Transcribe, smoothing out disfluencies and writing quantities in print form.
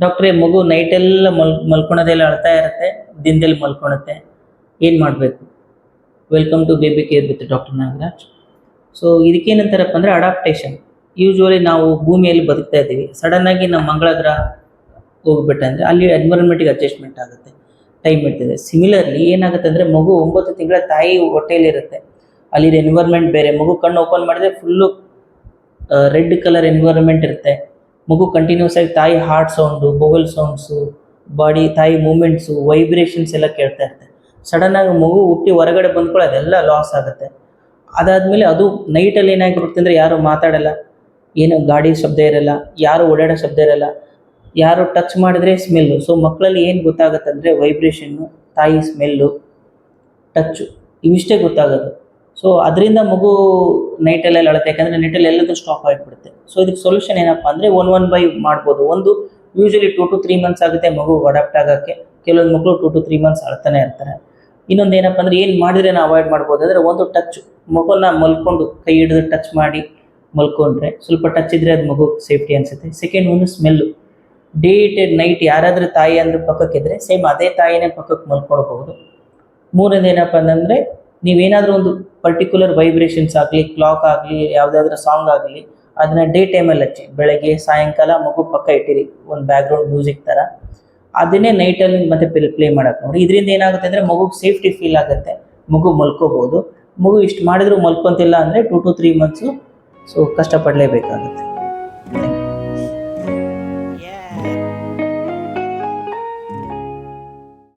ಡಾಕ್ಟ್ರೇ ಮಗು ನೈಟೆಲ್ಲ ಮಲ್ಕೊಳೋದೆಲ್ಲ ಅಳ್ತಾ ಇರುತ್ತೆ, ದಿನದಲ್ಲಿ ಮಲ್ಕೊಳುತ್ತೆ, ಏನು ಮಾಡಬೇಕು? Welcome to baby care with doctor Nagaraj. So ಇದಕ್ಕೇನಂತಾರಪ್ಪ ಅಂದರೆ ಅಡಾಪ್ಟೇಷನ್. ಯೂಶ್ವಲಿ ನಾವು ಭೂಮಿಯಲ್ಲಿ ಬದುಕ್ತಾ ಇದ್ದೀವಿ, ಸಡನ್ನಾಗಿ ನಮ್ಮ ಮಂಗಳ ಗ್ರಹ ಹೋಗ್ಬಿಟ್ಟಂದ್ರೆ ಅಲ್ಲಿ ಎನ್ವಿರಾನ್ಮೆಂಟಿಗೆ ಅಡ್ಜಸ್ಟ್ಮೆಂಟ್ ಆಗುತ್ತೆ, ಟೈಮ್ ಇರ್ತದೆ. ಸಿಮಿಲರ್ಲಿ ಏನಾಗುತ್ತೆ ಅಂದರೆ ಮಗು 9 ತಿಂಗಳ ತಾಯಿ ಹೊಟ್ಟೆಯಲ್ಲಿರುತ್ತೆ, ಅಲ್ಲಿ ಎನ್ವಿರಾನ್ಮೆಂಟ್ ಬೇರೆ. ಮಗು ಕಣ್ಣು ಓಪನ್ ಮಾಡಿದ್ರೆ ಫುಲ್ಲು ರೆಡ್ ಕಲರ್ ಎನ್ವಿರಾನ್ಮೆಂಟ್ ಇರುತ್ತೆ. ಮಗು ಕಂಟಿನ್ಯೂಸ್ ಆಗಿ ತಾಯಿ heart sound, Bhogal sounds, body ತಾಯಿ ಮೂಮೆಂಟ್ಸು, ವೈಬ್ರೇಷನ್ಸ್ ಎಲ್ಲ ಕೇಳ್ತಾ ಇರುತ್ತೆ. ಸಡನ್ನಾಗಿ ಮಗು ಹುಟ್ಟಿ ಹೊರಗಡೆ ಬಂದ್ಕೊಳ್ಳಿ ಅದೆಲ್ಲ ಲಾಸ್ ಆಗುತ್ತೆ. ಅದಾದಮೇಲೆ ಅದು ನೈಟಲ್ಲಿ ಏನಾಗಿರುತ್ತೆ ಅಂದರೆ ಯಾರು ಮಾತಾಡಲ್ಲ, ಏನು ಗಾಡಿ ಶಬ್ದ ಇರಲ್ಲ, ಯಾರು ಓಡಾಡೋ ಶಬ್ದ ಇರಲ್ಲ, ಯಾರು ಟಚ್ ಮಾಡಿದ್ರೆ ಸ್ಮೆಲ್ಲು. ಸೊ ಮಕ್ಕಳಲ್ಲಿ ಏನು ಗೊತ್ತಾಗುತ್ತೆ ಅಂದರೆ ವೈಬ್ರೇಷನ್ನು, ತಾಯಿ ಸ್ಮೆಲ್ಲು, ಟಚ್ಚು, ಇವಿಷ್ಟೇ ಗೊತ್ತಾಗೋದು. ಸೊ ಅದರಿಂದ ಮಗು ನೈಟಲ್ಲೆಲ್ಲ ಅಳುತ್ತೆ, ಯಾಕಂದರೆ ನೈಟಲ್ಲಿ ಎಲ್ಲದೂ ಸ್ಟಾಪ್ ಆಗಿಬಿಡುತ್ತೆ. ಸೊ ಇದಕ್ಕೆ ಸೊಲ್ಯೂಷನ್ ಏನಪ್ಪ ಅಂದರೆ 1-1 ಮಾಡ್ಬೋದು. ಒಂದು ಯೂಶ್ವಲಿ 2 to 3 ಮಂತ್ಸ್ ಆಗುತ್ತೆ ಮಗು ಅಡಾಪ್ಟ್ ಆಗೋಕ್ಕೆ. ಕೆಲವೊಂದು ಮಕ್ಕಳು 2 to 3 ಮಂತ್ಸ್ ಅಳ್ತಾನೆ ಇರ್ತಾರೆ. ಇನ್ನೊಂದು ಏನಪ್ಪ ಅಂದರೆ ಏನು ಮಾಡಿದ್ರೆ ನಾವು ಅವಾಯ್ಡ್ ಮಾಡ್ಬೋದು ಅಂದರೆ, ಒಂದು ಟಚ್ಚು, ಮಗುನ ಮಲ್ಕೊಂಡು ಕೈ ಹಿಡಿದು ಟಚ್ ಮಾಡಿ ಮಲ್ಕೊಂಡ್ರೆ ಸ್ವಲ್ಪ ಟಚ್ ಇದ್ದರೆ ಅದು ಮಗು ಸೇಫ್ಟಿ ಅನಿಸುತ್ತೆ. ಸೆಕೆಂಡ್ ಒಂದು ಸ್ಮೆಲ್ಲು. ಡೇ ನೈಟ್ ಯಾರಾದರೂ ತಾಯಿ ಅಂದರೆ ಪಕ್ಕಕ್ಕಿದ್ರೆ ಸೇಮ್ ಅದೇ ತಾಯಿನೇ ಪಕ್ಕಕ್ಕೆ ಮಲ್ಕೊಳ್ಬಹುದು. ಮೂರನೇದು ಏನಪ್ಪ ಅಂತಂದರೆ, ನೀವೇನಾದರೂ ಒಂದು ಪರ್ಟಿಕ್ಯುಲರ್ ವೈಬ್ರೇಷನ್ಸ್ ಆಗಲಿ, ಕ್ಲಾಕ್ ಆಗಲಿ, ಯಾವುದಾದ್ರೂ ಸಾಂಗ್ ಆಗಲಿ, ಅದನ್ನು ಡೇ ಟೈಮಲ್ಲಿ ಹಚ್ಚಿ, ಬೆಳಗ್ಗೆ ಸಾಯಂಕಾಲ ಮಗು ಪಕ್ಕ ಇಟ್ಟಿರಿ, ಒಂದು ಬ್ಯಾಕ್ಗ್ರೌಂಡ್ ಮ್ಯೂಸಿಕ್ ಥರ. ಅದನ್ನೇ ನೈಟಲ್ಲಿ ಮತ್ತೆ ಪ್ಲೇ ಮಾಡೋಕ್ಕೆ ನೋಡಿ. ಇದರಿಂದ ಏನಾಗುತ್ತೆ ಅಂದರೆ ಮಗುಗೆ ಸೇಫ್ಟಿ ಫೀಲ್ ಆಗುತ್ತೆ, ಮಗು ಮಲ್ಕೋಬೋದು. ಮಗು ಇಷ್ಟು ಮಾಡಿದರೂ ಮಲ್ಕೊತಿಲ್ಲ ಅಂದರೆ 2 to 3 ಮಂತ್ಸು ಸೊ ಕಷ್ಟಪಡಲೇಬೇಕಾಗುತ್ತೆ.